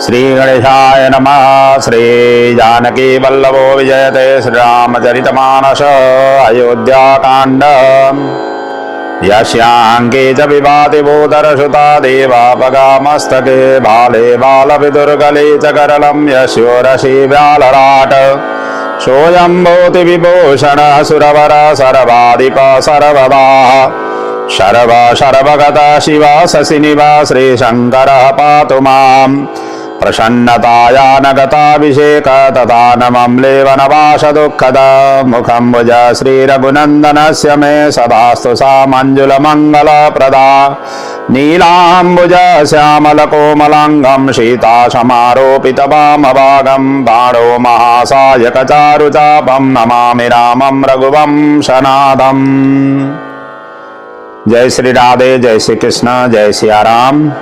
श्री गणेशाय नमः। श्री जानकी वल्लभो विजयते। श्री रामचरितमानस अयोध्याकांड। यस्यांके च विभाति भूधरसुता देवापगामस्तके बाले बालविदुर्गले च करलं यस्योरसि व्यालराट सोऽयं भूति विभूषण सुरवर सर्वाधिप सर्ववाह शर्व शर्वगता शिव शशिनिवा श्रीशङ्करः पातु माम् प्रसन्नताया नगताभिषेक तथा नमम्लेवनवास दुःखद मुखं भुज श्रीरघुनन्दनस्य मे सदास्तु सा मञ्जुलमङ्गलप्रदा नीलाम्बुज श्यामलकोमलाङ्गं सीतासमारोपितवामभागं बाणो महासायकचारुचापं नमामि रामं रघुवंशनाथम्। जय श्री राधे, जय श्री कृष्ण, जय सिया राम।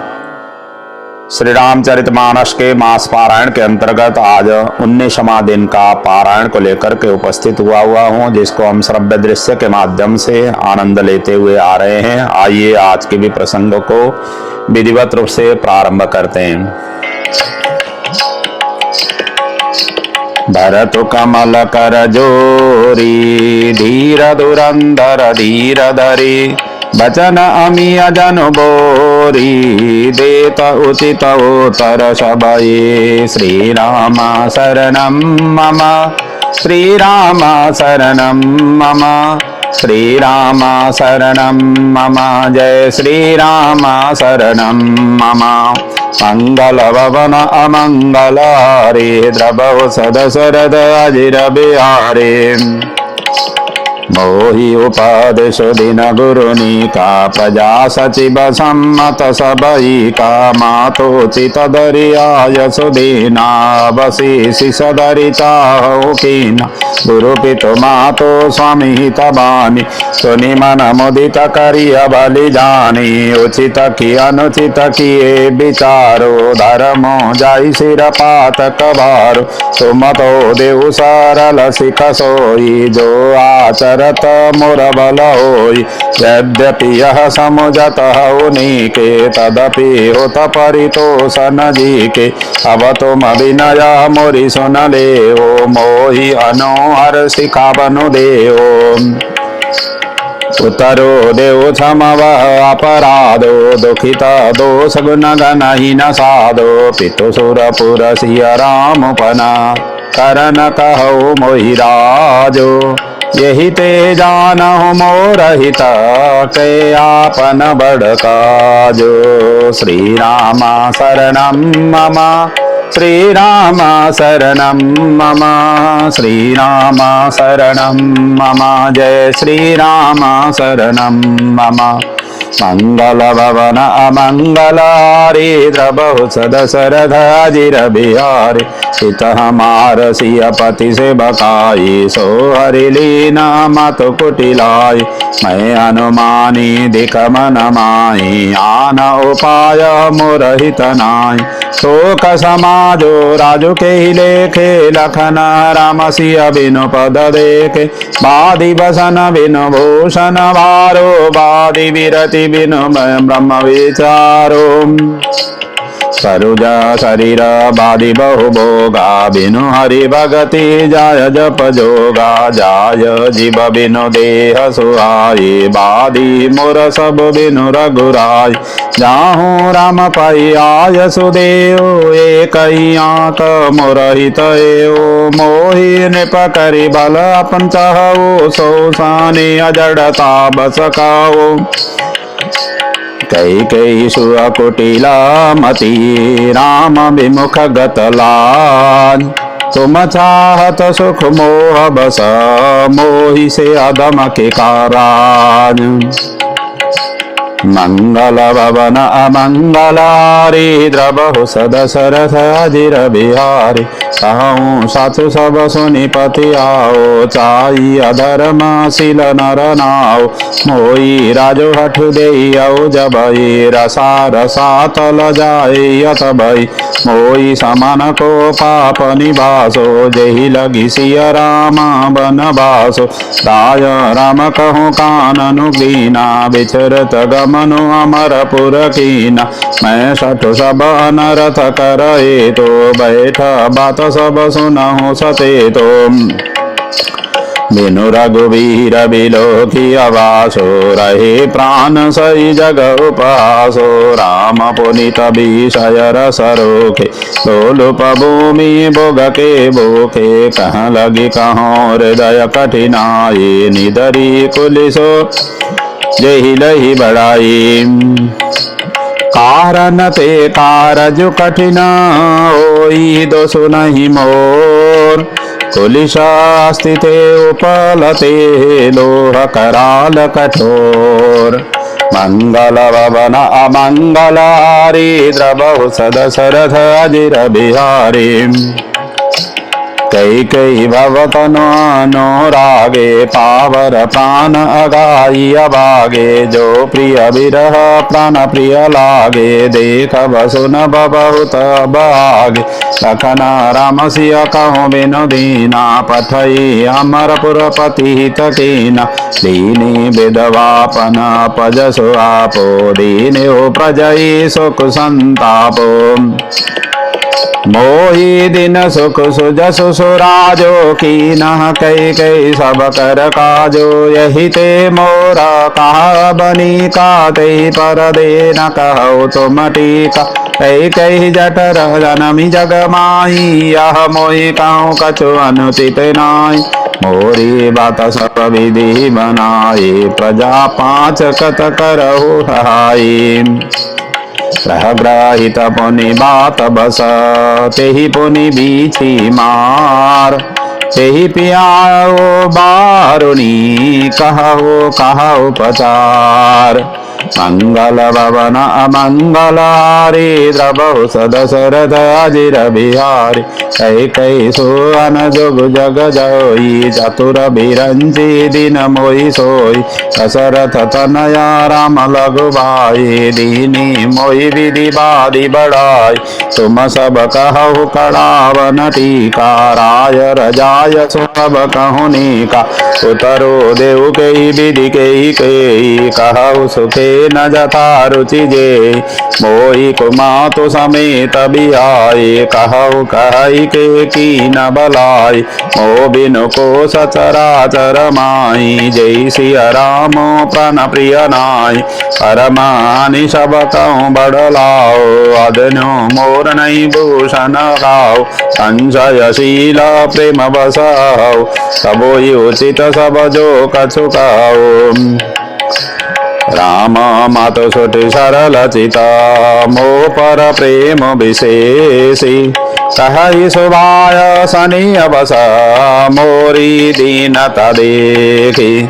श्री रामचरितमानस के मास पारायण के अंतर्गत आज 19वां दिन का पारायण को लेकर के उपस्थित हुआ हूँ, जिसको हम श्रव्य दृश्य के माध्यम से आनंद लेते हुए आ रहे हैं। आइए आज के भी प्रसंग को विधिवत रूप से प्रारंभ करते हैं। धरतु कमल कर जोरी धीर धुरंधर धीर धरी बचन अमिय जन बोरी देत उचित उत्तर सबये। श्री राम शरणं मम श्री राम शरणं मम श्री राम शरणं मम जय श्री राम शरणं मम। मंगल भवन अमंगल हरे द्रवौ सदशरद अजिर बिहारे मोहि उपदेश दिन गुरुनिका प्रजा सचिव सम्मत सबई का मातोचित दरियाय सुदीना बसी सदरि चाहो कीना गुरु पितु मातो स्वामी हितबानी सुनि मन मुदित करिय बलि जानी उचित की अनुचित किए विचारो धर्मो जाई सिर पातक भारो तुम तो देव सरल सिख सोई जो आचर मोर बल होई। यद्यपि यह समुझत उनीके तदपि होत परितोषन जी के। अब तुम विनय मोरी सुन ले ओ मोहि अनोहर सिखा बनु देओ। उतरो देव क्षमव अपराधो दुखित दोष गुण गणहीन साधो पितु सुरपुर सिय रामपना करन कहु मोहि राजो। यही ते जानहु मोर हित के आपन बड़ काजो। श्री राम शरणं मम श्री राम शरणं मम श्री राम शरणं मम जय श्री राम शरणं मम। मंगल भवन अमंगल हरे द्रवौ सदशरथ अजिर बिहारी हित हमार सिय पति से बकाई सो हरि लीना मत कुटिलाई। मैं अनुमानी दिख मन माई आन उपाय मोर हित नाई। शोक समाजो राजु के ही लेखे लखन राम सिय बिनु पद देखे। बादी बसन बिनु भूषण भारो बादी विरति बिनु ब्रह्म विचारो। सरुजा शरीर बादी बहु भोगा बिनु हरि भगति जाय जप जोगा। जाय जीव बिनु देह सुहाई बादी मोर सब बिनु रघुराई। जाहू राम पाई आय सुदेव एक आंक मोर हित एओ। मोहि नृप करि बल अपन चाहो सो साने अजड़ता बस खाओ। कई कई सुअ कुटिला मती राम विमुख गत लाज। तुम चाहत सुख मोह बस मोहि से अदम के काराज। मंगल भवन अमंगल हरे द्रवौ सदशरथ अजिर बिहारी कहूँ सासु सब सुनि पति आओ। चाई अधर्मशील नर नाओ मोई राजो हठ देऊ जबई। रसा रसातल जाय तबई मोई समन को पाप निवासो। जही लगी सिय राम बनवासो। राय राम कहूँ काननु बीना विचरत गम मनु अमरपुर कीना। मैं सठ सब अनरथ करे तो बैठ बात सब सुनहु सते तो। बिनु रघुवीर बिलोकी आवासो रहे प्राण सही जग उपासो। राम पुनित विषय रस रोखे लोलुप भूमि भोग के बोखे। कह लगी कहो हृदय कठिनाई निदरी कुलिसो जही लही बढ़ाई। कारण ते कारज कठिन होई दोषु नहीं मोर। कुलिशास्ति ते उपलते लोह कराल कठोर। मंगल भवन अमंगल हारी द्रवहु सदशरथ अजिर बिहारी। कई कई भवतनो अनुरागे पावर प्राण अगाई अभागे। जो प्रिय विरह प्राण प्रिय लागे देख बसुन बहुत भागे। लखन राम सिय कहूँ बिनु दीना पठई अमरपुर पति हित कीना। दीनी विधवापन पजसु आपो दीने प्रजई सुख संतापो। मोहि दिन सुख सुजसु सुराजो की न कई कई सब कर काजो। यही ते मोरा कहा बनी का ते पर दे न कहो तुम टीका। कई कई जठर जनमी जग माई यह मोहि कहूँ कछु अनुचित नाई। मोरी बात सब विधि बनाए प्रजा पांच कत करहु सहाई। ग्रहित पुनि बात बस तेहि पुनि बीछी मार। तेहि पियाओ बारुणी कहो कहो पचार। मंगल भवन अमंगल हारी द्रवहु सदशरथ अजिर बिहारी। कई कई सुअन जुग जग जोई चतुर बिरंची दिन मोहि सोई। दशरथ तनया राम लघु भाई दीनी मोहि विधि बाधी बढ़ाई। तुम सब कहु कड़ावन टीका राय रजाय सब कहु नीका। उतरो देव कही विधि कही कहु सुखे न जथा रुचि जे। मोहि कुमातु समेत बिहाई कहु कहि के की न बलाई। मो बिनु को सचराचर माई जय सिय राम प्राण प्रिय नाई। परमानि सब कहूँ बड़लाओ अदनु मोर नहीं भूषण गाओ। संशयशील प्रेम बसाओ सबोई उचित सब जो कछु कहो। राम मातु सुटि सरल चिता मो पर प्रेम विशेषी। कहई सुभाय सनि अवस मोरी दीनता देखी।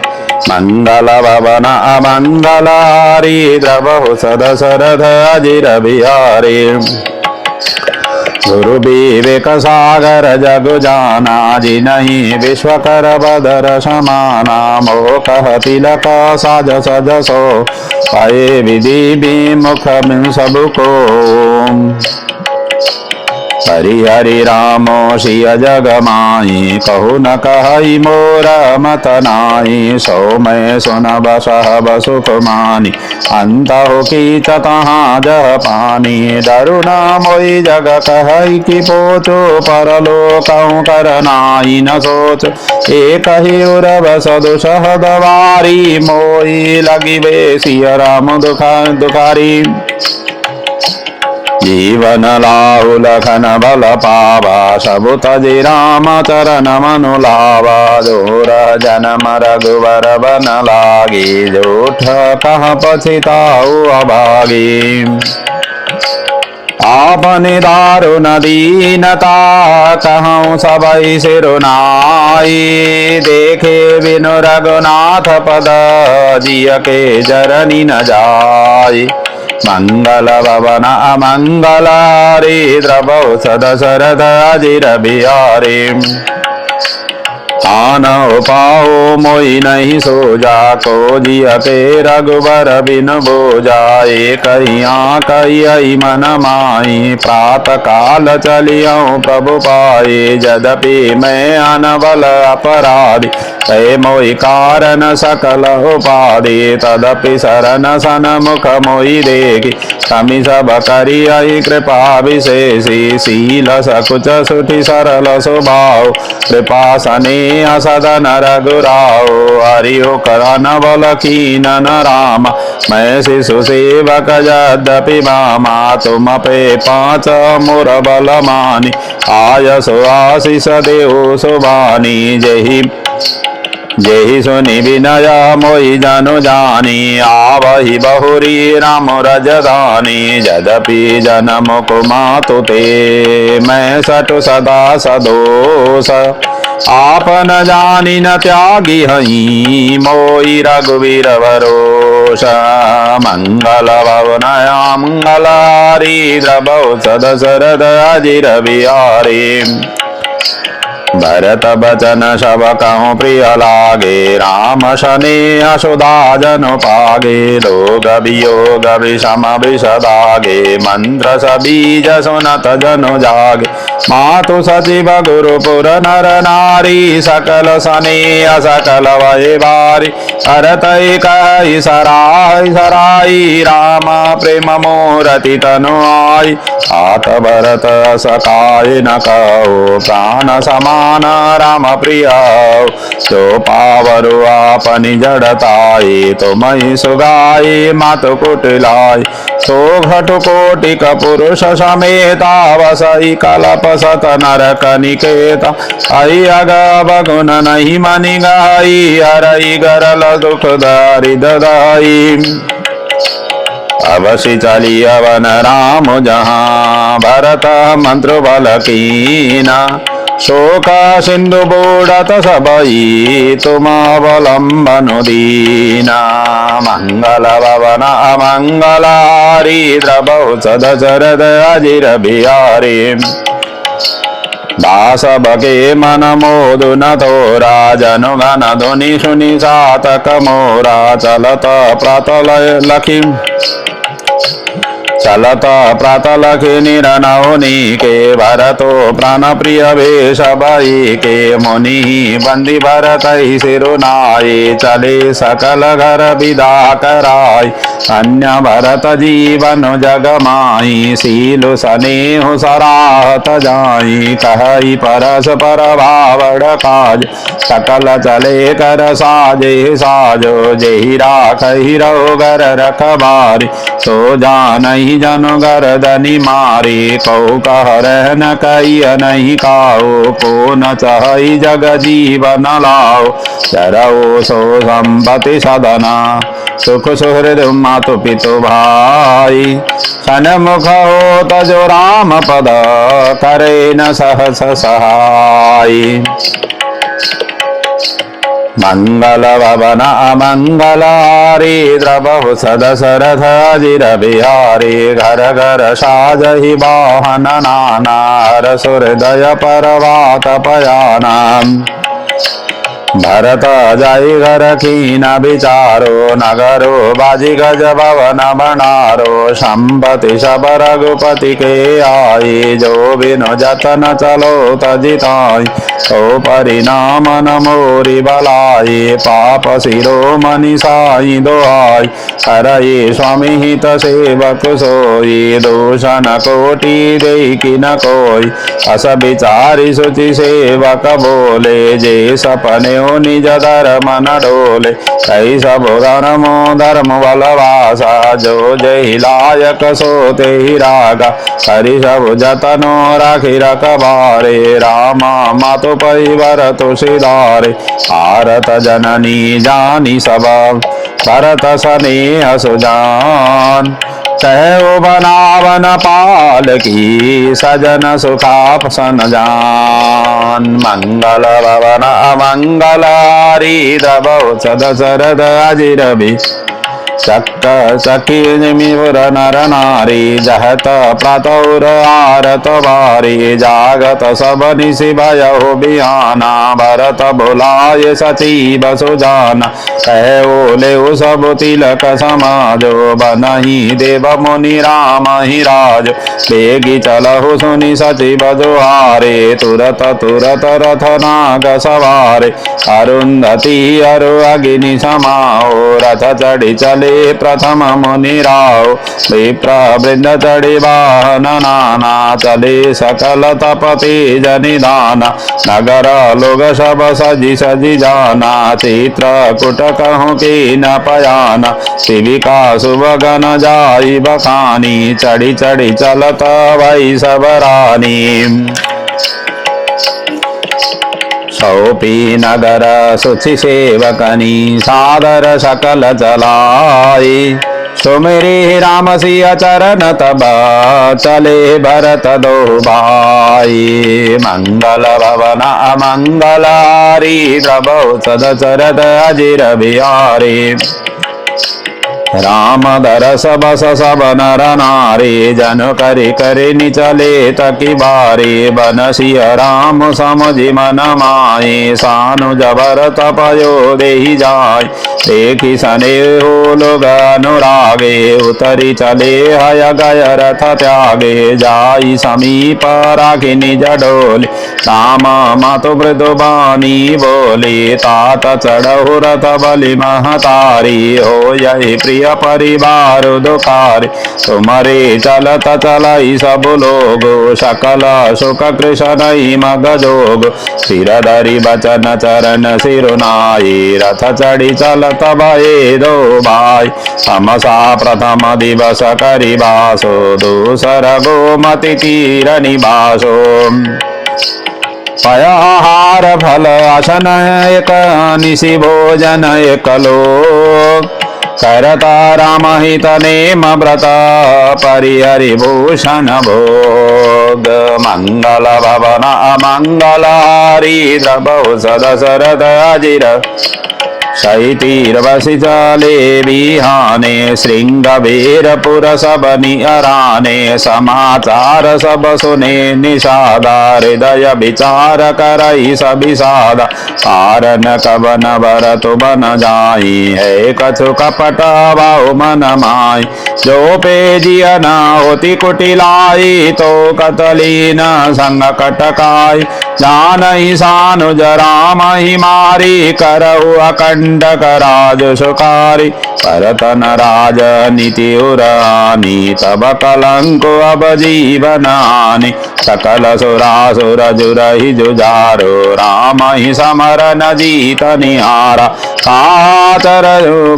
मंगल भवन अमंगल हारी द्रवहु सदशरथ अजिर बिहारी। गुरु विवेक सागर जग जाना जिनहि विश्वकर बदर समाना। मोह कह तिलक साज सजसो पाए विधि विमुख सबको। हरि हरि रामो सिय जग माई कहु न कहई मोर मत नाई। सो मैं सुन बसह बसुख मानी अंत हो की तहाँ जह पानी। डरु न मोई जग कहई कि पोचो परलोकहु कर नाई न सोच। एक ही उरव सदुसह गवारी मोई लगी वे सिय राम दुखारी। जीवन लाहु लखन बल पावा सबु तजि राम चरण मनु लावा। जोर जन्म रघुवर बन लागी जोठ कह पछिताऊ अभागी। आपनि दारुण दीनता कहूँ सबई सिरुनाई। देखे बिनु रघुनाथ पद जिय के जरनी न जाई। मंगल भवन अमंगल हारी द्रवहु सदशरथ अजिर बिहारी। आनौ पाओ मोहि नहीं सोजा को जिय के रघुबर बिन बोजा। एक कही मन माई प्रात काल चलियौ प्रभु पाए। यद्यपि मैं अनबल अपराधी ते मोहि कारण सकल उपाधि तदपि शरण सन्मुख मोहि देखी तमि सब करियहि कृपा विशेषी शील सकुच सुठि सरल स्वभाव कृपा स्नेह सदन रघुराव हरिओ करन बल कीनन राम मैं शिशु सेवक यद्यपि मामा तुम पे पाँच मोर बल मानी आयसो आशीष देहु सुबानी जेहि जेहि सुनि विनय मोहि जनु जानी आवहि बहुरी राम रजधानी यद्यपि जन्म कुमातु ते मैं सटु सदा सदोष आपन जानी न त्यागी हई मोहि रघुवीर भरोष मंगल भवनया मंगलारी द्रवौ सदशरथ अजिर बिहारी भरत बचन सब कहूँ प्रिय लागे राम स्नेह सुधा जनु पागे लोग वियोग विषम विषदागे मंत्र सबीज सुनत जनु जागे मातु सचिव गुरुपुर नर नारी सकल स्नेह सकल वै बारी भरत कहि सराय सराई राम प्रेम मूरति तनु आई हाथ भरत सकाय न कहो प्राण समान राम प्रिय जो पावरु आपनि जड़ताई तुमहि सुगाई मातु कुटिलाई सो घटु कोटिक पुरुष समेता वसई कलप सत नरक निकेता आई अग बगुन नहीं मनि गाई हरई गरल दुख दारि ददाई अवश्य चली अवन राम जहाँ भरत मंत्र बल कीना शोक सिंधु बूढ़त सबई तुम अवलंबनु दीना मंगल भवन अमंगलारी द्रवौ सदशरथ अजिर बिहारी दास बके मन मोदु न थोरा जनु घन धुनि सुनि सातक मोरा चलत प्रतल लखी चलत प्रातलखि निरनौनी के भरतो प्राण प्रिय वेश भई के मुनि बंदी भरत सिरुनाई चले सकल घर विदा कराई अन्य भरत जीवन जग माई सीलु स्नेह सराहत जाई कहि परस्पर भावड़ काज सकल चले कर साजे साजो जेहि राखहि रहो घर रखबारी सो जानहि जनु गर्दनि मारी कौ कह रहन कई नहीं काओ को न चहई जग जीवन लाओ चरऊ सो संपति सदना सुख सुहृद मातु पितु भाई सन्मुख हो तजो राम पद करे न सहस सहाय मंगल भवन अमंगलारी द्रवहु सदशरथ अजिर बिहारी घर घर साजहि वाहन नाना हर सुहृदय परवात पयाना भरत जाई घर कीन विचारो नगरो बाजी गज भवन बनारो संपति सब रघुपति के आई जो बिनु जतन चलो तजिताई तो परिणाम न मोरी बलाई पाप सिरो मनि साई दोहाई हरये स्वामी हित सेवक सोई दूषण कोटि देखी न कोई अस विचारी सुचि सेवक बोले जे सपने निज धर्म न डोले कई सब धर्म बलवासा जो जय लायक सो ते रागा हरि सब जतनो राखी रखबारे रामा मातु परिवर तो सिधारे भारत जननी जानी सब भरत स्नेह सुजान कहो बनावन पाल की सजन सुखापसन जान मंगल भवन मंगलारी द्रवौ सदशरथ अजिर चक्क सखी निमिर नर नारी जहत प्रतौर आरत बारी जागत सब निशि भयो बिहाना भरत बुलाय सचिव सुजाना कहे ओले सब तिलक समाजो बनहि देव मुनि राम ही राज बेगी चलहु सुनि सचिव जोहारे तुरत तुरत रथ नाग सवारे अरुंधति अरु अग्नि समाओ रथ चढ़ी चले प्रथम मुनि राव विप्र वृंद चढ़ी वाहन नाना चले सकल तपति जनिदान नगर लोग सब सजी सजी जाना चित्र कुट कहूँ की न पयाना शिविका सुबगन जाई बखानी चढ़ी चढ़ी चलत वही सब रानी सौपी नगर सुचि सेवकनी सादर सकल चलाई सुमिरी राम सिया चरण तब चले भरत दो भाई मंगल भवन अमंगलारी प्रभु सदशरथ अजिर बिहारी राम दरस बस सब नर नारी जन करि करि निचले तकी बारी बनसिय राम समझि मन माई सानु जबर तपयो देहि जाय देखि स्नेहो लोग अनुरागे उतरी चले हय गय रथ त्यागे जाई समीप राखि निज डोली राम मातु मृदु बानी बोली तात चढ़हु रथ बलि महतारी हो यही प्रिय परिवार दुखारी तुम्हारे चलत चलाई सब लोग सकल सुख कृष्ण मग जोग सिर धरि बचन चरण सिरुनाई रथ चढ़ी चलत भये दो भाई तमसा प्रथम दिवस करि बासो दूसर गोमति तीर निवासो पयाहार फल आसन एक निशि भोजन एक लोक करता राम हित नेम व्रत परिहरि भूषण भोग मंगल भवन अमंगलारी द्रवौ सदशरथ अजिर शैतीर बसि चले बिहाने श्रृंग वीरपुर सब निहराने समाचार सब सुने निषादा हृदय विचार करई सभी सादा कारण कवन भरत बन जाई है कछु कपट बहु मन माई जो पे जिय न होती कुटिलाई तो कतलीन संग कटकाई जानहि सानुज राम ही मारी करहु अकंडक राज सुकारी परतन राज नीति उरानी तब कलंक अब जीवन हानि सकल सुरासुर जुरहि जुझारो राम ही समर न जीत निहारा कातर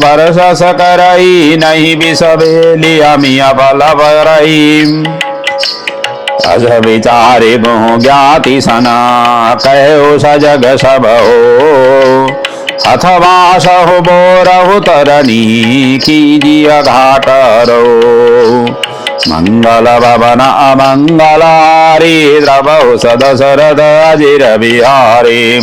बरस करई नहीं बिसबेली अमिया बल भरई अज विचारे गुह ज्ञाति सना कहो सजग सब हो अथवा सहु बोरहु तरनी कीजिय घाट रो मंगल भवन अमंगलारी द्रवौ सदशरथ अजिर बिहारी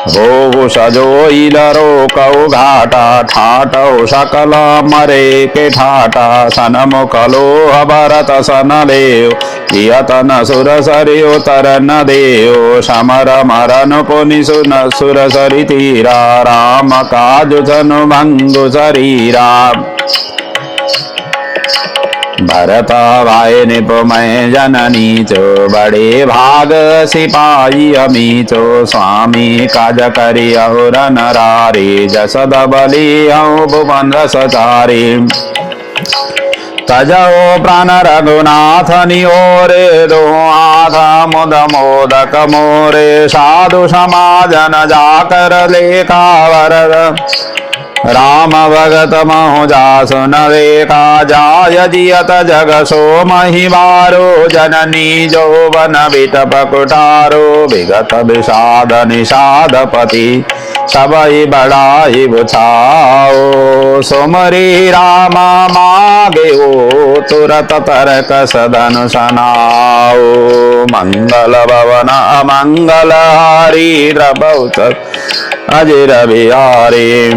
हो सजोइल रोकौ घाटा ठाटौ सकल मरे के ठाटा सनमुख लोह भरत सन लेव यतन सुर सरियो तरन देव समर मरन पुनि सुन सुर सरि तीरा राम काजु जनु भंगु शरीरा भरत भाई निपुमय जननी चो बड़े भाग सिपाही अमीचो स्वामी काज करि अहुर नरारी जसद बलि अहु भुवन रसचारी तजो प्राण रघुनाथ निओरे दो हाथ मुद मोदक मोरे साधु समाजन जाकर लेखा वरद राम भगत महु जासु न देखा जाय जियत जग सो महिवारो जननी जोवन विटप कुटारो विगत विषाद निषादपति सबई बड़ाई बुझाओ सुमरी राम मागे ओ तुरत तरक सदन सनाओ मंगल भवन अमंगल हारी द्रवौ अजिर बिहारी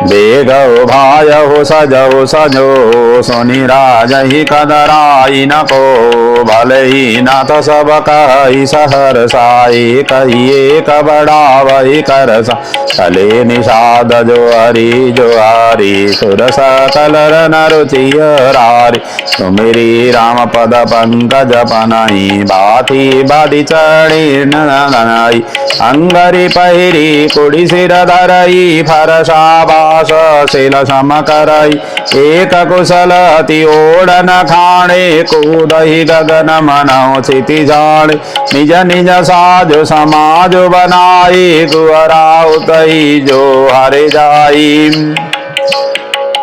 बेगौ भायहु सजहु सजो सुनि राजहि कदराई न को भलहि नाथ सब कहि सहरसाई कहिए कबड़ावहि करसा कले निषाद जो हरि सुर सकल नरुचियरारि सुमिरी राम पद पंकज पनई बाती बादी चढ़ी नई अंगरी पहिरी कुड़ी सिर धरई फरसा बास शिल सम करई एक कुशल अति ओढ़न खाणे कूदहि गगन मनौ क्षिति जाने निज निज साज समाज बनाई गुहराउतई जो हरे जाई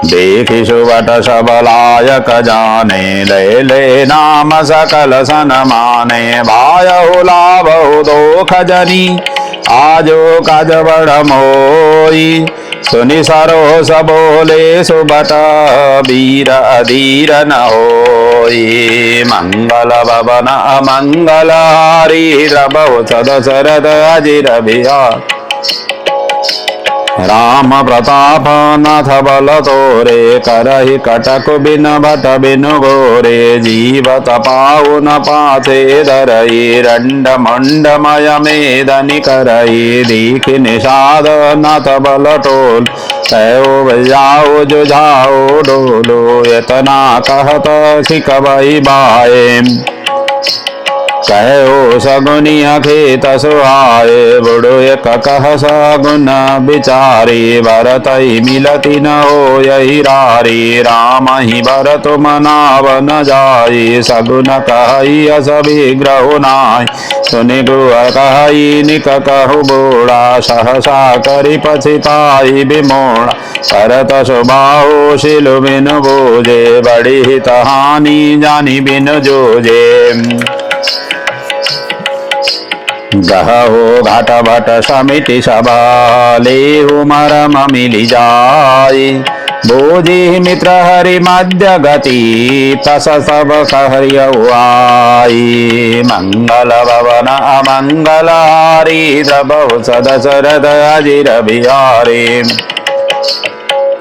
देखि सुवट सब लायक जाने ले ले नाम सकल सन माने भायहु लाभहु दोख जनी आजो काज बड़ मोई सुनि सरोस बोले सुबट वीर अधीर न होई मंगल भवन अमंगल हारी द्रबहु सदशरथ अजिर बिहार राम प्रताप नाथ बल तोरे करहि कटक बिन भट बिन गोरे जीवत पाउ न पाथे धरई रंड मंड मय मेदनि करई दीख निषाद नाथ बल टोल कहो बजाओ जुझाओ डोलो यतना कहत सिकबई बाए कहो सगुनिया खेत सुहाए बुढ़ो एक कह सगुन बिचारी भरतई मिलती न हो यही रारी राम ही भरत मनाव न जाई सगुन कही अस विग्रह नाय सुनि गुह कही निक कहु बोड़ा सहसा करि पछिताई बिमोड़ा करत सुबाहु शिलु बिन बोझे बड़ी हित हानि जानी बिन जोजे गहो घाट भट समिति सभा लेहु मरम मिलि जाई बोझि मित्र हरि मध्य गति तस सब कहरियौ आई मंगल भवन अमंगल हारी द्रबहु सदशरथ अजिर बिहारी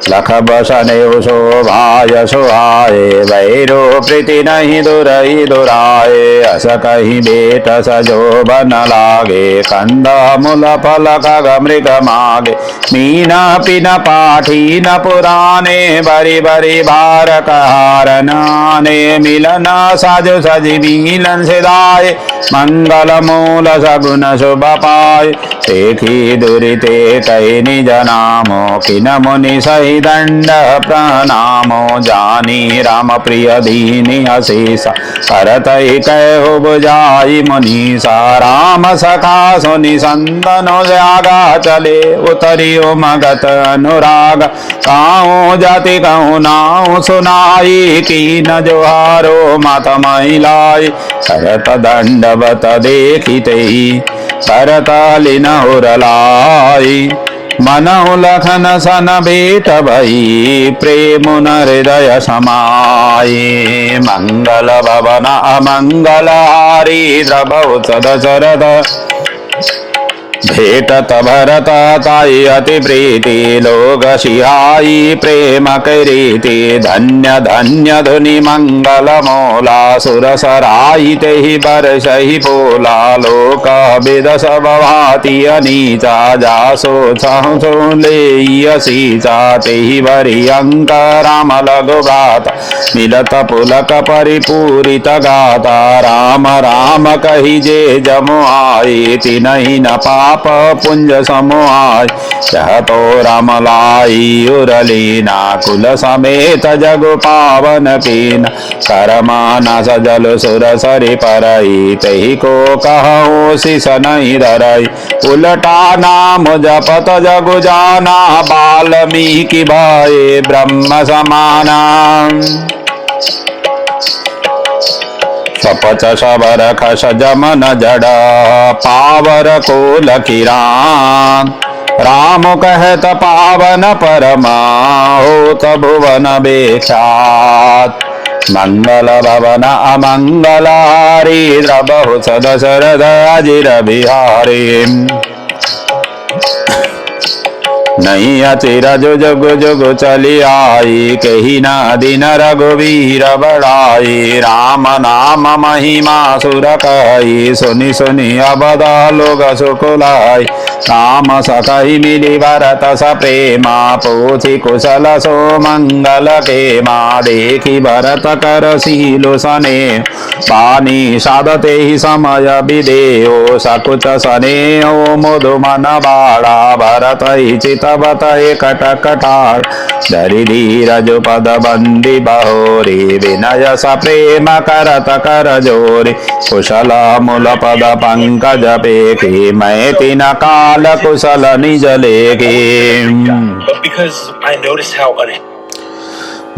लख बसने शोभाय सुहाए भैरो प्रीति नहीं दुरई दुराए अस कहीं बेट सजो बन लागे कंद मूल फल खग मृग मागे मीना पिन पाठी न पुराने बरी बरी भार कहार नाने मिलन साज सज मिलन सिदाय मंगल मूल सगुन शुभ पाय देखी दुरिते कई निज नामो किन मुनि सही दंड प्रणामो जानी राम प्रिय दीनी अशेषा करतई कहो बुझाई मुनीसा राम सखा सुनि संतनो जागा चले उतरियो मगत अनुराग काहू जाति कहूँ नाऊ सुनाई कीन जोहारो मात महिलाई करत दंडवत देखिते करत लीन उरलाई मनहु लखन सन भेट भई प्रेम न हृदय समाई मंगल भवन अमंगल हारी द्रबहु सदशरथ भेटत भरत ताई अति प्रीति लोग सिहाई प्रेम करीति धन्य धन्य धुनि मंगल मोला सुर सराई तेहि बरसहि पोला लोक विद सब भाति अनीचा जासो छहु लेयसीचा तेहि बरि अंक राम लघु गाता मिलत पुलक परिपूरित गाता राम राम कहि जे जमु आई तिनहि न पाप पुंज समोआय चहतो राम लाई उरलीना कुल समेत जग पावन कीन करमाना सजल सुर सरि परई तही को कहूँ शिष नहीं धरई उलटा नाम जपत जगु जाना वाल्मीकि भाई ब्रह्म समाना सपच सबर खस जमन जड़ पावर को लकीरान राम कहत पावन परमा होत भुवन बेख्यात मंगल भवन अमंगल हारी द्रबहु सदशरथ अजिर बिहारी नहीं अचिर जो जुग जुग चली आई, कही न दिन रघुवीर बड़ाई। राम नाम महिमा सुर कही, सुनि सुनि अबद लोग सुकुलाई। राम सकहि मिली भरत स प्रेमा, पूछि कुशल सो मंगल के माँ। देखी भरत कर सीलो सने, पानी साधते ही समय विदेहो। सकुच सने ओ मुदु मन बाड़ा, भरत ही चितवत कटकटार। धरि धीरज पद बंदी बहोरी, विनय स प्रेम करत कर जोरी। कुशल मूल पद पंकज पेखी, मैं तिन काल कुशल निज लेखी।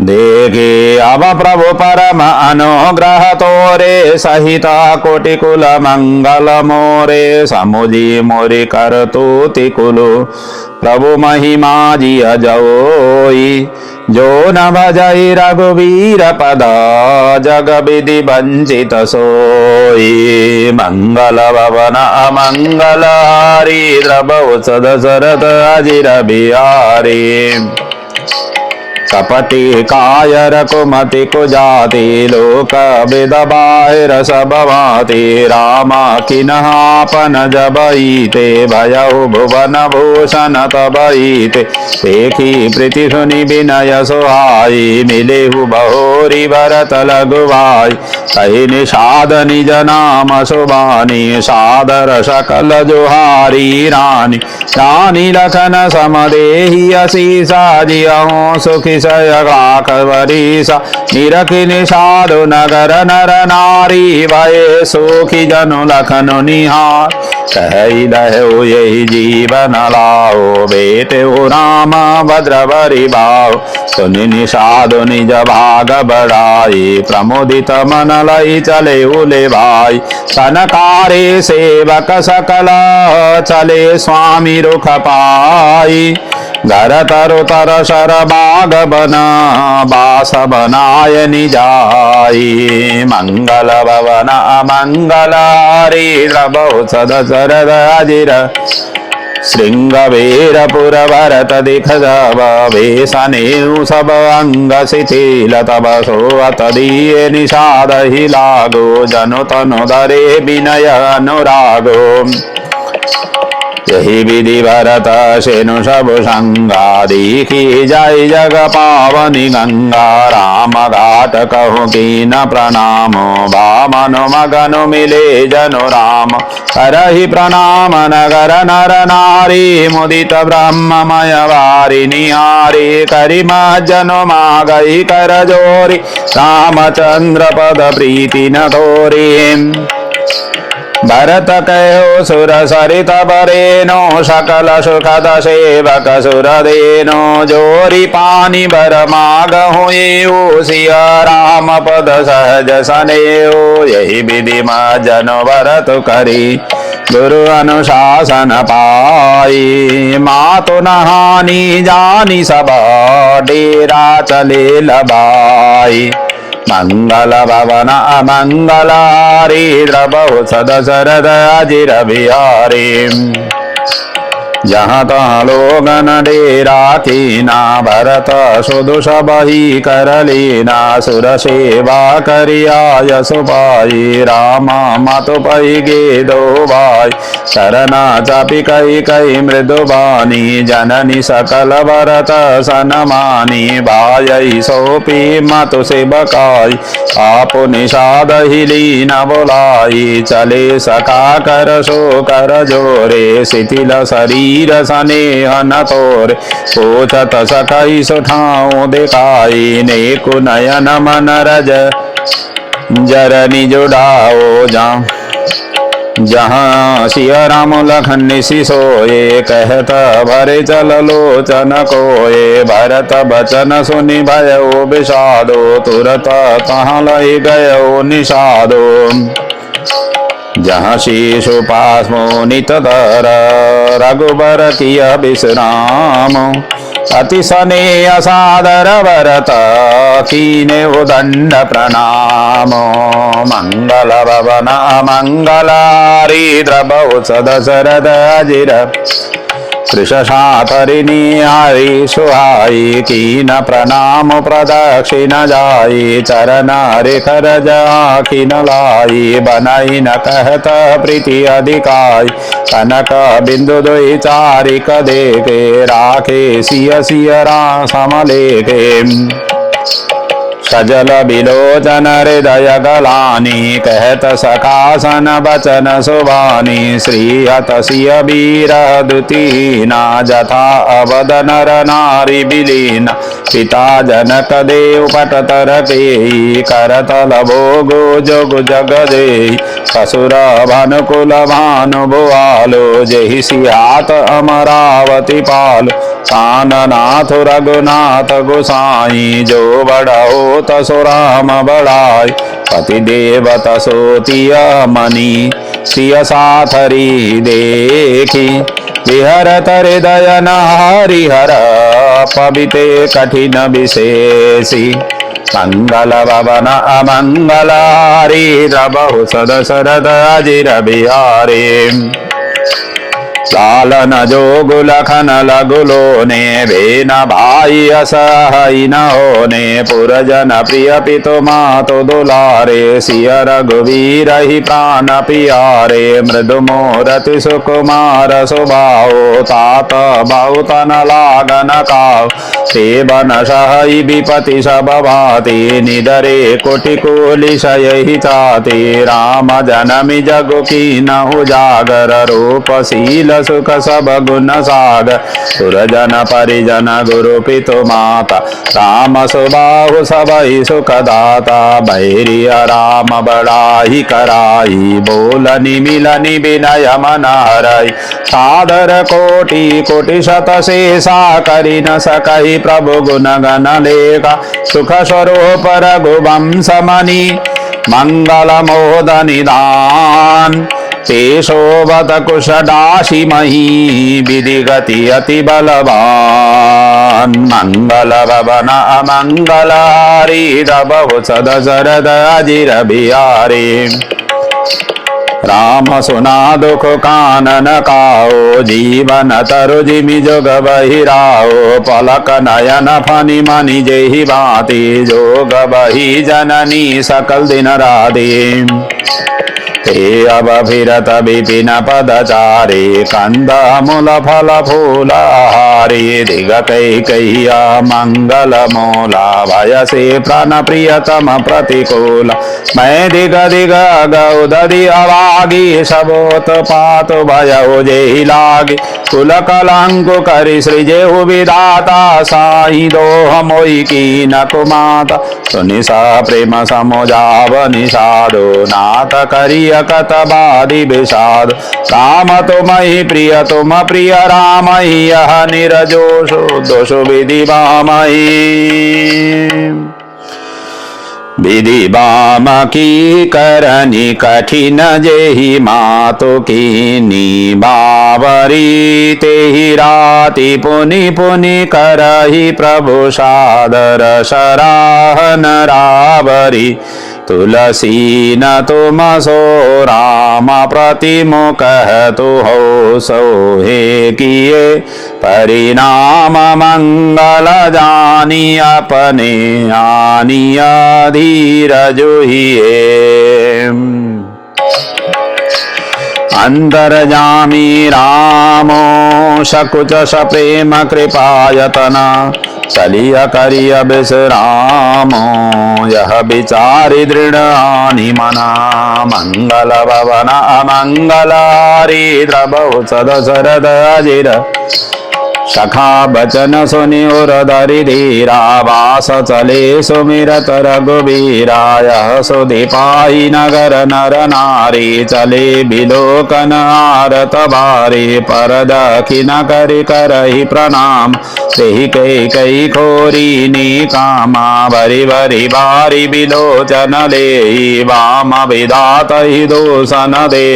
देखे अब प्रभु परम अनुग्रह तोरे, सहित कोटि कुल मंगल मोरे। समुझी मोरि कर तूति कुलु, प्रभु महिमा जिय जोई। जो न भजई रघुवीर पद, जग विधि वंचित सोई। मंगल भवन अमंगल हारी, द्रवौ सदशरथ अजिर बिहारी। कपटी कायर कुमति कुजाति, लोक विद बाहिर सब भाति। राम किन्हापन जबईते, भयउ भुवन भूषण तबईते। देखी प्रीति सुनि विनय सुहाई, मिलेहु बहोरी भरत लघुभाई। कहि निषाद निज नाम सुबानी, सादर सकल जुहारी रानी। रानी लखन समदेहि असीसा, जियहु सुखी सयगाखवरीसा। निरखि निषादु नगर नर नारी, भये सुखी जनु लखनु निहार। कहि दहु यही जीवन लाओ, बेटेउ राम भद्रवरि भाव। सुनि निषादु निज भाग बढ़ाई, प्रमुदित मन लई चले उले भाई। सनकारे सेवक सकल, चले स्वामी रुख पाई। घर तरु तर शर बाग बना, बास बनाय निजाई। मंगल भवन अमंगल हारी, द्रवौ सदशरथ अजिर। श्रृंगवीरपुर भरत दिख जब, भेषनेउ सब अंग शिथिल। तब सोअत दिए निषाद ही लागो, जनु तनु धरे विनय अनुरागो। यही विधि भरत सेनु सब संगा, देखी जाय जग पावनी गंगा। राम घाट कहु कीन प्रणामो, वामनु मगनु मिले जनु राम। करहि प्रणाम नगर नर नारी, मुदित ब्रह्ममय वारि निहारी। करि मज्जनु मागहि कर जोरी, रामचंद्र पद प्रीति न तोरी। भरत कहो सुर सरित बरेनो, सकल सुखद सेवक सुर देनो। जोरी पानी भर मागहु एऊ, सिय राम पद सहज सनेऊ। यही विधि मज्जन भरत करी, गुरु अनुशासन पाई। मातु नहानी जानी सब, डेरा चले लबाई। मंगल भवन अमंगल हारी, द्रवौ सदशरथ अजिर बिहारी। जहाँ तहाँ लोगन डेरा कीना, भरत सुदु सबहि कर लीना। सुर सेवा करिया यशु पाई, राम मतु पहि गे दो भाई। शरणा चापि कहि कहि मृदु बानी, जननी सकल भरत सनमानी। भाई सोपी मतु सेवकाई, आपु निषाद ही लीन बोलाई। चले सका कर सो कर जोरे, शिथिल शरीर स्नेह न तोरे। पूछत सकई सुठाऊ दिखाई, नेकु नयन मन रज जरनी जुड़ाओ। जहाँ सिय राम लखन निसि सोए, कहत भरे चल लोचन कोए। भरत बचन सुनि भयउ विषादो, तुरत तहाँ लहि गयो निषादो। जहाँ शीशु पास मोनित धर, रघुबर किय विश्राम। अति स्नेह सादर भरत, कीने दंड प्रणाम। मंगल भवन मंगल हारी, द्रवौ सदशरथ अजिर। कृशशाथरिणी हरि सुहाई कीन प्रणाम प्रदक्षिण जाई चरण रेखर जाखिन लाई बनाई न कहत प्रीति अधिकाई कनक बिंदु दुई चारिक देखे राखे सिय सिय राम लेखे सजल बिलोचन हृदय गलानी कहत सखासन बचन सुबानी श्रीहत सिय बीर दुतीना जथा अवद नर नारी बिलीना पिता जनक देव पटतर के करतल भोगो जोग जग दे ससुर भानुकुल भानु भुआलो जहि सियात अमरावती पाल काननाथ रघुनाथ गोसाई जो बड़ो तसो राम बड़ाई पति देव तसोतिय मणि सिय साथरी देखी विहरत हृदय न हरिहर पविते कठिन विशेषी मंगल भवन अमंगल हरि बहु सद शरद अजिर बिहारी लालन जोगुल खन लगुलो ने भेन भाई असहई न होने पुरजन प्रिय पितु मातु दुलारे सिय रघुवीर ही प्राण पियारे मृदु मोरति सुकुमार सुबाहो तात बहुत न लागन काव सेवन सहई विपति सब भाति निदरे कोटि कुलिशयहि चाति राम जनमि जगु कीन उजागर रूप शील सुख सब गुण सागर सुरजन परिजन गुरु पितु माता राम सुबाहु सबहि सुख दाता भैरिय राम बड़ाई कराई बोलनि मिलनि विनय मन हरई सादर कोटि कोटि शत शेषा करि न सकहि प्रभु गुण गण लेखा सुख स्वरूप रघुवंश मणि मंगल मोद निदान तेषोवत कुशदाशी मही विधि गति अति बलवान मंगल भवन अमंगल हरि बहु सद शरद अजिर बिहारी राम सुना दुख कानन काओ जीवन तरु जिमि जोग बहिराओ पलक नयन फनि मनि जेहि भांति जोग बहि जननी सकल दिन राधि ते अब फिरत विपिन पदचारी कंद मूल फल फूल हारी दिग कैकय्या मंगल मूला भय से प्राण प्रियतम प्रतिकूल मैं दिग दिग गौदधि अवागी सबोत पात भयो जेहि लागी कुल कलंकु करि सृजेहु विधाता साई दोह मोहि कीन कुमाता सुनि सा प्रेम समुजाव निषादो नाथ करिय कत बादि विषाद राम तुमहि प्रिय राम यह निरजोषु दोषु विधि बामहि विधि बाम की करनी कठिन जेहि मातु कीनी बावरी तेहि राति पुनि पुनि करहि प्रभु सादर सराहन रावरी तुलसी न तुम सो राम प्रतिमुख तु हो सोहे किए परिणाम मंगल जानी अपने आनिया धीर जुहिए अंतर्जामी रामो सकुच सप्रेम कृपायतना चलिय करिय विश्रामो यह विचारि दृढ़ानि मना मंगल भवन अमंगल हरि बहु सद शरद अजिर सखा बचन सुनि उर धरि धीरा वास चले सुमिरत रघुबीरा यह सुधि पाई नगर नर नारी चले बिलोकन आरत बारी पर दखिन करि करहि प्रणाम तेहि कैकयी खोरी नी कामा भरि भरि बारी बिलोचन लेहि वाम विधात हि दोषन दे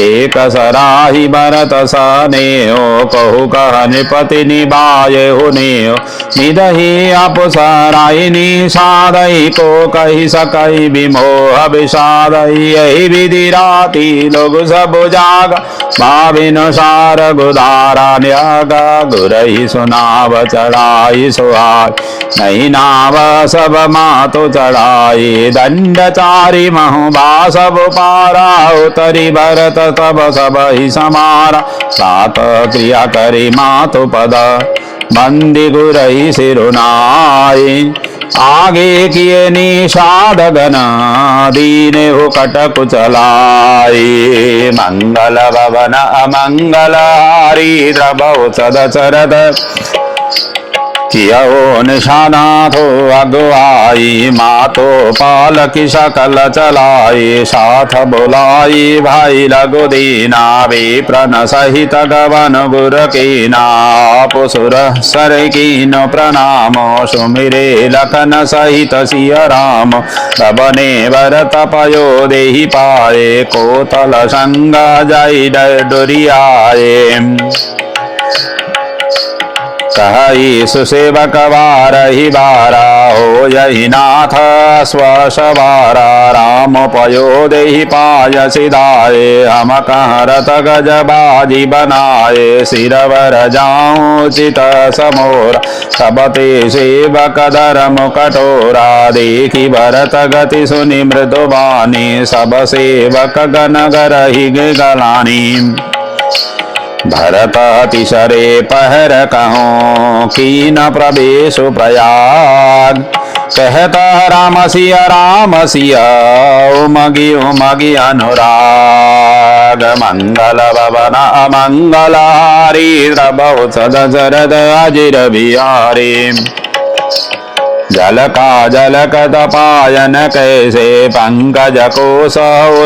एक सराहि भरत सनेहो कहु कह निपत पति निभाए हुने निदही अपुसराई निषादई को कही सकई विमोह विषादई यही विधि राती लोग सब जाग भाविन सार गुदारा न्यागा गुरही सुनाव चढ़ाई सुहाय नहीं नाव सब मातो चढ़ाई दंडचारी महुबा सब पारा उतरी भरत तब सब ही समारा सात क्रिया करी मातु पद बंदी गुरही सिरुनाई आगे किए निषाद गण दीने हो कटक चलाई मंगल भवन अमंगल हारी द्रवौ सदचरद कियो निशानाथो अगुआई मातो पालकी सकल चलाई साथ बोलाई भाई लगु दीना विप्रन सहित गवन गुर कीना पुसुर सर कीन प्रणाम सुमिरे लखन सहित सिय राम तबने भरत पयो देहि पाए कोतल संग जय डुरियाए कही सुसेवक वारहि बारा हो यही नाथ स्वसवारा राम पयो देहि पाय सिधाए हम कहरत गज बाजी बनाए सिरवर जाऊं चित समोर सबते सेवक धर्म कटोरा देखी भरत गति सुनि मृदुबानी सब सेवक गण गरहि गलानी भरत तिसरे पहर कहो कीन प्रवेश प्रयाग कहता राम सिया उमगी अनुराग मंगल भवन अमंगल हारी द्रवौ सदशरथ अजिर बिहारी जल का जलक तपायन कैसे पंकज कोश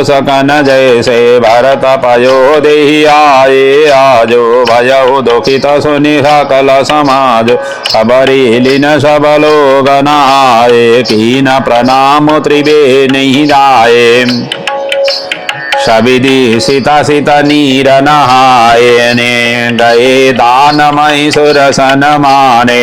सकन जैसे भरत पयो देहि आए आजो भयउ दुखित सुनि सकल समाज खबरी लीन सब लोग नहाए कीन प्रणाम त्रिवेणी जाए सविधि सीता सीता नीर नहाए ने गए दानमय सुरसन माने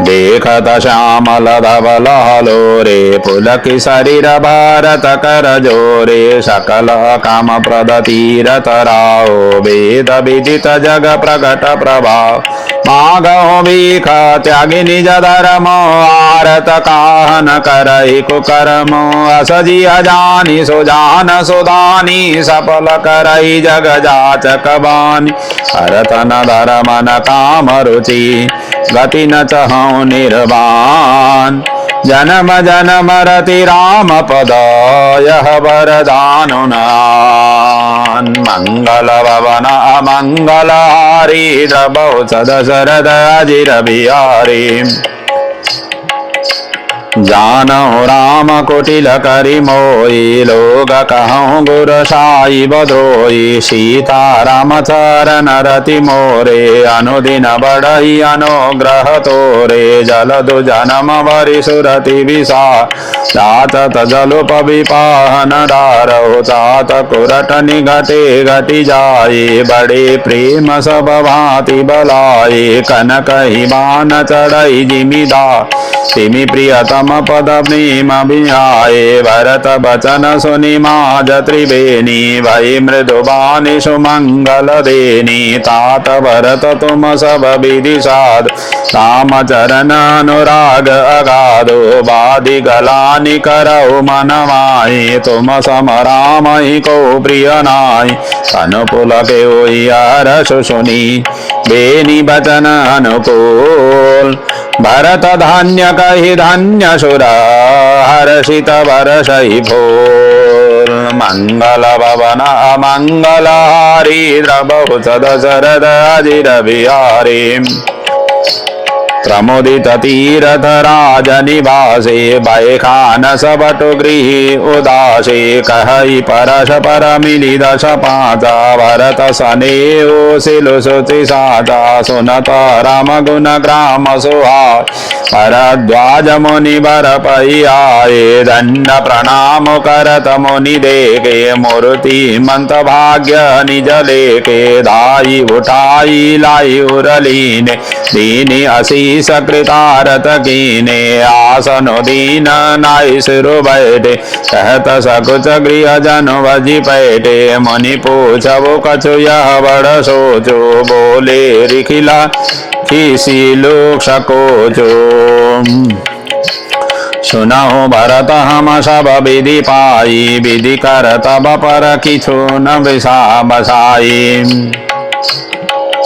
देखत श्यामल धवल हलोरे पुलक शरीर भारत कर जोरे सकल काम प्रद तीरथ राओ वेद विदित जग प्रकट प्रभाव मागो भीख त्यागी निज धर्म आरत काहन करहि कुकर्म असजी अजानी सुजान सुदानी सफल करहि जग जाचक बानी हरत न धर्म न काम रुचि गति न चहु निर्वाण जन्म जन्म रति राम पद यह वरदानु मंगल भवन अमंगल हारी द्रवौ सदशरथ अजिर बिहारी जानो राम कुटिल करि मोई लोग कहूँ गुर साई बधोई सीता राम चरण रति मोरे अनुदिन बढ़ई अनुग्रह तोरे जलदु जन्म भरि सुरति विषा जातत जलुप विपाहन डारौ तात कुरट निघटे घटि जाए बड़े प्रेम सब भांति बलाए कनक हिमान चढ़ई जिमिदा तिमि प्रियतम पद प्रेम बिहाए भरत बचन सुनि माज त्रिवेणी भई मृदुबानी सुमंगल देनी तात भरत तुम सब विधि साध राम चरण अनुराग अगाधो बाधि गलानि करौ मन माहि तुम सम राम ही को प्रिय नाहि अनुपुल के हर्ष सुनि बेनी बचन अनुकूल भरत धान्य कहि धन्य सुर हर्षित वर्षहि भोर मंगल भवन अमंगल हारी द्रवौ सदशरथ अजिर बिहारी प्रमुदित तीरथ राजनिवासे बैखान सबट गृह उदासे कहई परश पर मिली दश पाचा भरत सनेऊ सिलु सुचि साचा सुनत राम गुण ग्राम सुहाय भरद्वाज मुनि बर पई आए दंड प्रणाम करत मुनि देखे मूर्ति मंत भाग्य निज लेके दाई उठाई लाई उरलीने दीनी असीस कृतारत कीने आसन दीन नाई सिर बैठे कहत सकुच गृह जन भजी पैठे मुनि पूछबो कछु यह बड़ सोचो बोले रिखिला किसी लोक सकोचो सुनहो भरत हम सब विधि पाई विधि कर तब पर किछु न विषा बसाई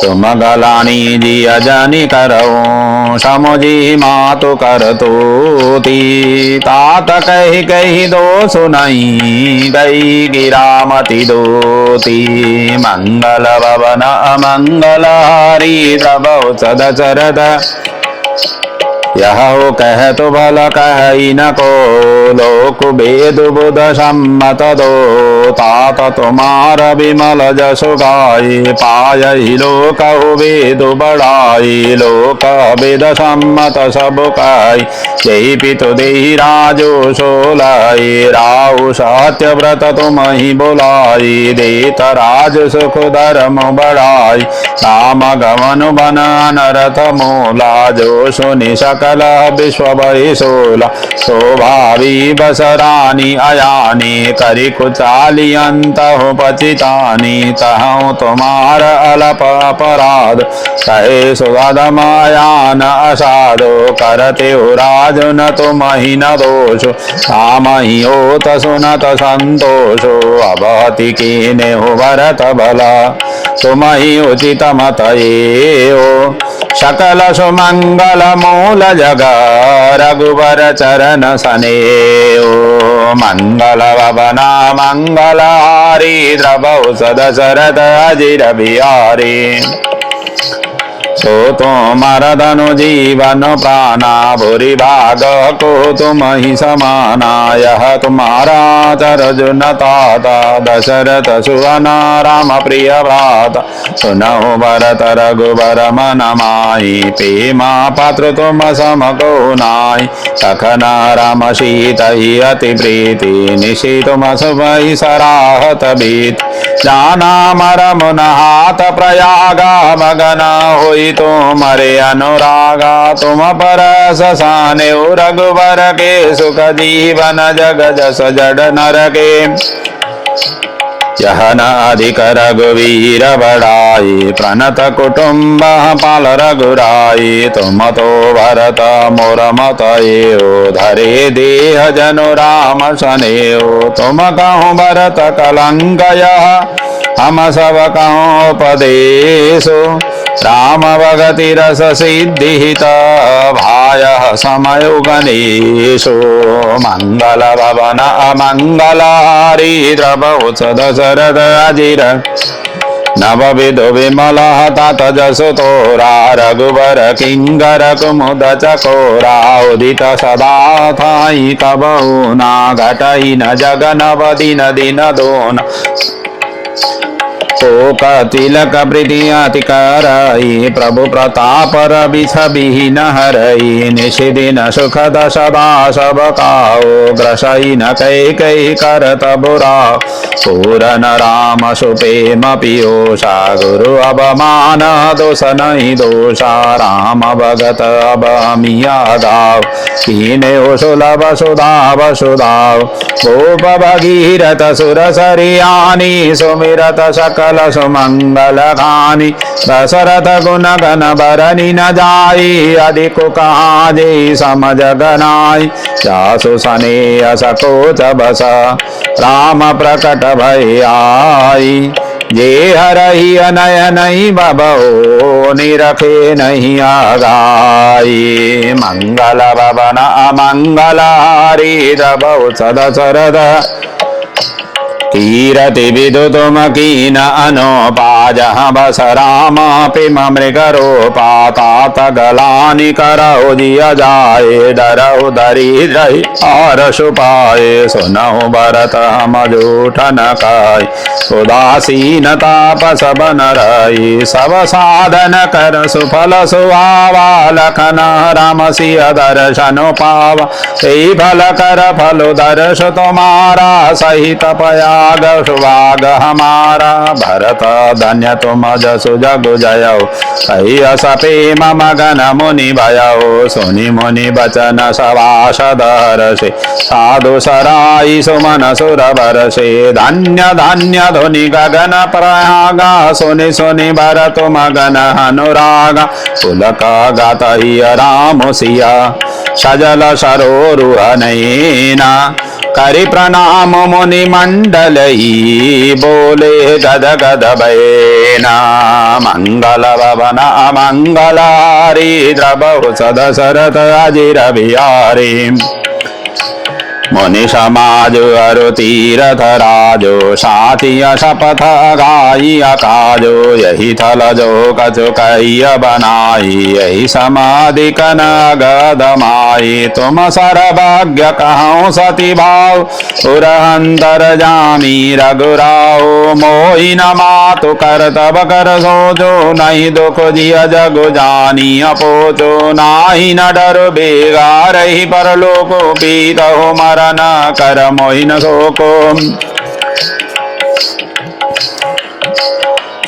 तुम गलानी जी अजनी करो समुझी मातु कर तोती तात कही कही दो सुनई गई गिरामति दोती मंगल भवन अमंगल हरि द्रवौ सदचरद यह कह तो भल कही न को लोक वेद बुध सम्मत दो तात तुम्हार विमल जसु गाई पायहि लोक वेद बढ़ाई लोक वेद सम्मत सब काई जय पितु देहि राजो सोलाई राहु सत्य व्रत तुम ही बुलाई देत राज सुख धर्म बढ़ाई राम गमन बन अनरथ मूला जो सुनि सकल विश्व भय सोला शोभावी बसरानी अयानी करि कुचाली अंत हो पचितानी तहु तुम्हार अलप अपराध कहे सुगध मायान असाधो करते हो राज न तुम ही न दोषो राम ही होत सुनत संतोषो अबहति कीने हो भरत भला तुम ही उचित मत हो सकल सुमंगल मूल जग रघुबर चरण सनेओ मंगल भवना मंगल हारी द्रवौ सदशरथ अजिर बिहारी सो तुमर धनु जीवन प्राणा भूरि भाग को तुम ही समाना यह तुम्हारा चरजुन ताता दशरथ सुवना राम प्रिय भ्राता सुनहु भरत रघुबर मन माही पेमा पात्र तुम सम को नाई सखन राम सीत ही अति प्रीति निशि तुम शुभ ही सराहत बीत जाना मर मुन हाथ प्रयागा मगन होई तुमरे अनुरागा तुम पर ससाने रघुबर के सुख जीवन जग जस जड नर के यह न अधिक रघुवीर बड़ाई प्रणत कुटुम्ब पाल रघुराई तुम तो भरत मोर मत एओ धरे देह जनु राम सनेओ तुम कहूँ भरत कलंक यह हम सब कहूँ उपदेशो राम भगति रस सिद्धित भाय समय गणेशो मंगल भवन अमंगल हरि द्रवौ सदशरथ अजिर नव विधु विमल तात जसु तोरा रघुबर किंकर कुमुद चकोरा उदित सदा थाई कबहु ना घटई न जग नव दिन दिन दोन कोक तिलक प्रीति करई प्रभु प्रताप रवि छवि न हरई निषिदिन सुखद सदा सब काओ ग्रसई न कई कई करत बुरा पूरन राम सुपेम पियोषा गुरु अवमान दोष नहीं दोषा राम भगत अब मिया गाव कीने सुलभ सुधा वसुधाव गोप भगीरथ सुर सरियानी सुमिरत सकल सुमंगल खानी दशरथ गुण गण बरनी न जाई अधिक कहाँ जे समझ गनाई जासु सने सकोच बस राम प्रकट भय आई जे हरहि अनय नहीं बबो निरखे नहीं आगाई मंगल भवन अमंगल हरि द्रवौ सदशरथ कीरति विदुतुम कीन अनुपाजह बस रामापि मृगरूपा तात गलानि करौ जिय जाए डरौ दरिद्रहि और सुपाए सुनहु भरत हम जूठन काय उदासीन तापस बन रही सब साधन कर सुफल सुहावा लखन राम सिय दर्शन पावा तेई फल कर फल दर्श तुम्हारा सहित पयाग सुभाग हमारा भरत धन्य तुम जसु जगु जयौ कही असपे मम गण मुनि भयौ सुनि मुनि बचन सभासद हर्षे साधु सराई सुमन सुर बरसे धन्य धन्य धुनि गगन प्रयागा सुनि सुनि भरत मगन अनुरागा पुलक गात ही राम सिया सजल सरोरुह नैना करि प्रणाम मुनि मंडल बोले गद गद बैना मंगल भवन मंगलारी द्रबहु सदशरथ अजिर बिहारी मुनि समाज अरु तीरथ राजो सातिय शपथ गाई काजो यही थल जो कछु कैय बनाई यही समाधि कन गदमाई तुम सर्वज्ञ कहूँ सती भाव पुरहंतर जामी रघुराओ मोहि न मातु कर तब कर सोचो नहीं दुख जिय जगु जानी अपोचो नाही न डर बेगा रही परलोको पीत हो मरन कर मोहिन शोको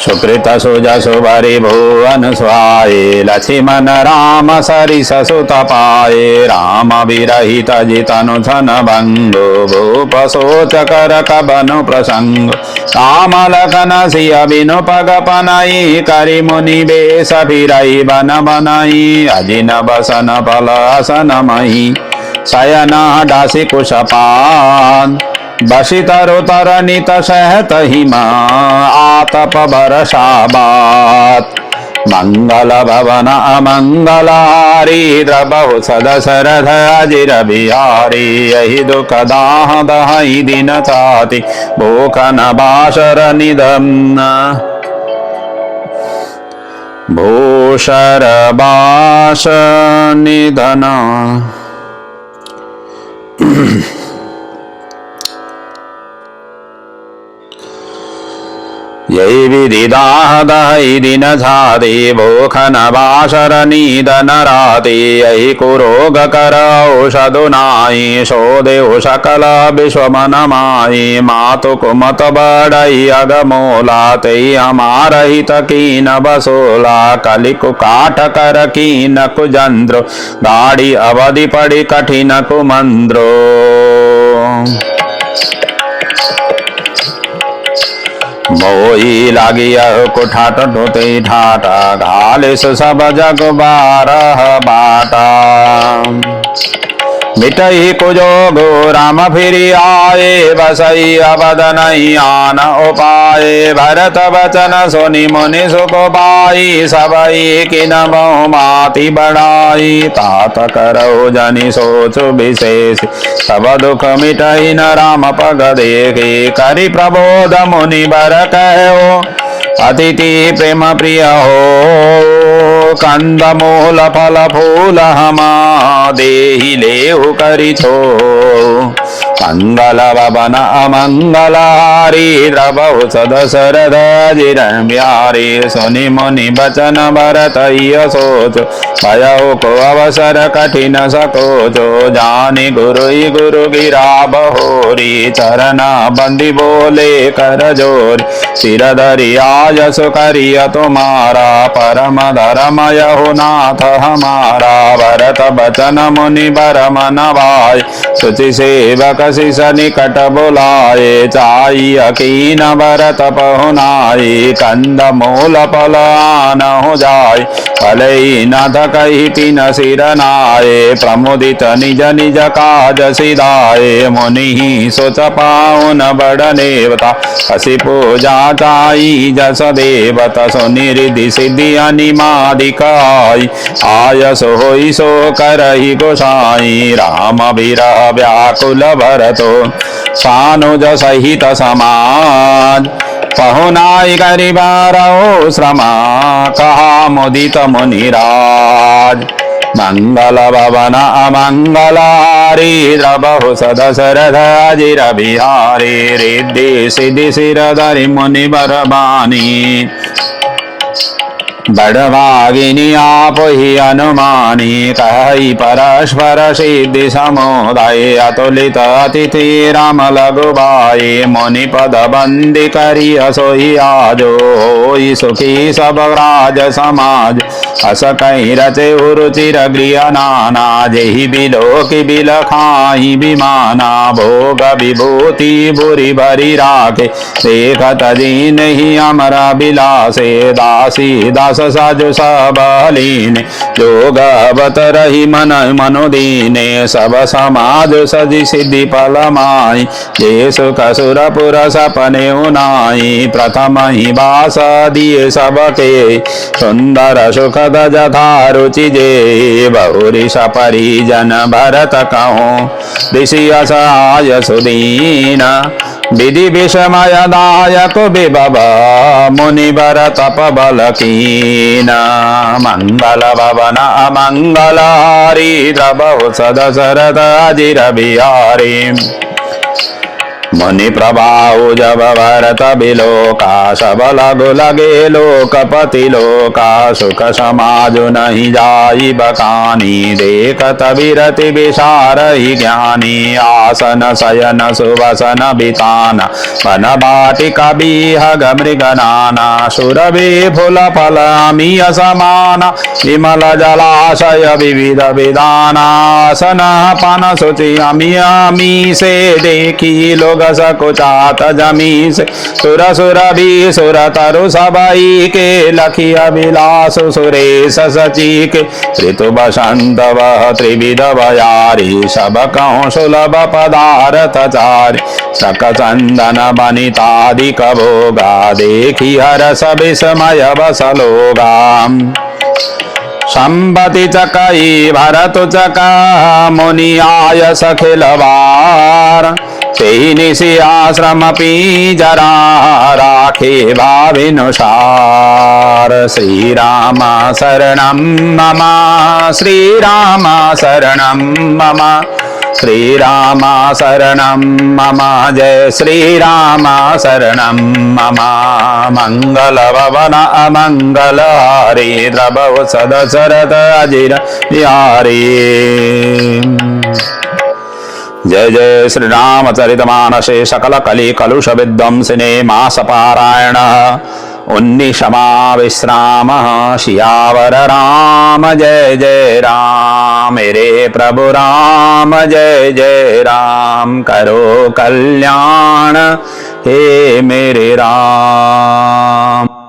सुकृत सुजस भरि भुवन स्वाए लक्ष्मण राम सरिस सुत पाए राम विरहित जितनु धन भंगो भूप सोच कर कबनु प्रसंग राम लखन सिय बिनु पग पनई करि मुनि बेस फिरई बन बनई अजिन बसन फल असन मही शयन दासी कुशपान बसी तरु तरनित सहत हिमा आतप बरसा बात मंगल भवन अमंगलारी द्रबहु सदशरथ अजिर बिहारी यही दुख दाह दहई दिन ताति भूख न बासर निधन भूषर बास निधन यही विधि दाह दही दिन झादे भूख न बासर निधन राते यही कुरोग कर औषधु नाई सो देव सकल विश्व मन माई मातु कुमत बड़ई अगमोला ते हमार हित कीन बसोला कलिकु काठ कर कीन कुजंद्रो गाड़ी अवधि पड़ी कठिन कुमंद्रो मोई लागिया कुठाट ढोते ठाटा घालिस सब जग बारह बाटा मिटई कुजोगो राम फिरी आए बसई अवद नहीं आन उपाय भरत बचन सुनि मुनि सुख पाई सबई किन बहुमाति बढ़ाई तात करौ जनि सोच विशेष सब दुख मिटई न राम पग देखे करि प्रबोध मुनि बर कहो अतिथि प्रेम प्रिय हो कंद मूल फल फूल हमा देहि लेहु करि छो मंगल भवन अमंगलारी द्रबहु सदशरथ अजिर बिहारी सुनि मुनि बचन भरतय सोच भयउ को अवसर कठिन सकोचो जानि गुरुई गुरु गिरा बहोरी चरण बंदी बोले कर जोरी सिर धरि आयस करिय तुम्हारा परम धर्म यहु नाथ हमारा भरत बचन मुनि बर मन भाई सुचि सेवक शिष निकट बुलाए चाहिए कीन भरत पहुनाई कंद मूल फल आन हो जाय फलई न थकई पिन सिर नाये प्रमुदित निज निज काज सिधाए मुनि सोच पाउन बड़ नेवता हसी पूजा चाई जस देवत सुनिधि सिद्धि अनिमादिकाई आयस होई सो करहि गोसाई राम विरह व्याकुल भरतो सानुज सहित समाज पहुनाई गरीबारो श्रमा कहा मुदित मुनिराज मंगल भवन अमंगलारी द्रबहु सदशरथ अजिर बिहारी रिद्धि सिद्धि सिरधरि मुनि बरबानी बड़भागिनी आप ही अनुमानी कहि परस्पर सिद्धि समुदाय अतुलित अतिथि राम लघु भाई मुनि पद बंदी करी सोई आजो होई सुखी सब राज समाज अस कहीं रचे रुचिर गृह नाना जेहि बिलो की बिल खाई विमाना भोग विभूति बुरी भरी राखे देखत जी नहीं अमरा बिलासे दासी दास साजु सबलीन जोगवत रही मन मनोदीने सब समाज सजी सिद्धि पलमाई ये सुख सुरपुर सपने उनाई प्रथम ही बास दिए सबके सुंदर सुखद जथा रुचि जे बहुरी परिजन भरत कहूँ ऋषि असहाय सुदीन विधि विषमय दायक विभव मुनिवर तप बल कीन मंगल भवन अमंगल हरि द्रबहु सदशरथ अजिर बिहारी मुनि प्रभाऊ जब भरत बिलोका सब लघु लगे लोकपति लोका सुख समाज नहीं जाई बकानी देखत विरति विसार ही ज्ञानी आसन शयन सुवसन बिताना वन बाटिका बीहग मृग नाना सुरभि फुल फल अमीय समाना विमल जलाशय विविध विधानासन पान शुचि अमी से देखी लोग सकुचात जमी से सुर सुर भी सुर तरु सबई के लखी अभिलाष सुरेश सची के ऋतु बसंत वह त्रिविध बयारी सब कहूँ सुलभ पदार्थ चारि सक चंदन बनितादिक भोगा देखी हरस विस्मय बसलोगा संबति चकई भरत चका मुनि आय सखिलवार तेहि निशि आश्रम पीजरा राखे भाविनुसार श्री राम शरणं मम श्री राम शरणं मम श्री राम शरणं मम जय श्री राम शरणं मम मंगल भवन अमंगल हरि द्रबहु सदशरथ अजिर बिहारी जय जय श्री रामचरितमानसे सकल कलि कलुष विध्वंसिने मास पारायण उन्निशमा विश्राम सियावर राम जय जय राम मेरे प्रभु राम जय जय राम करो कल्याण हे मेरे राम।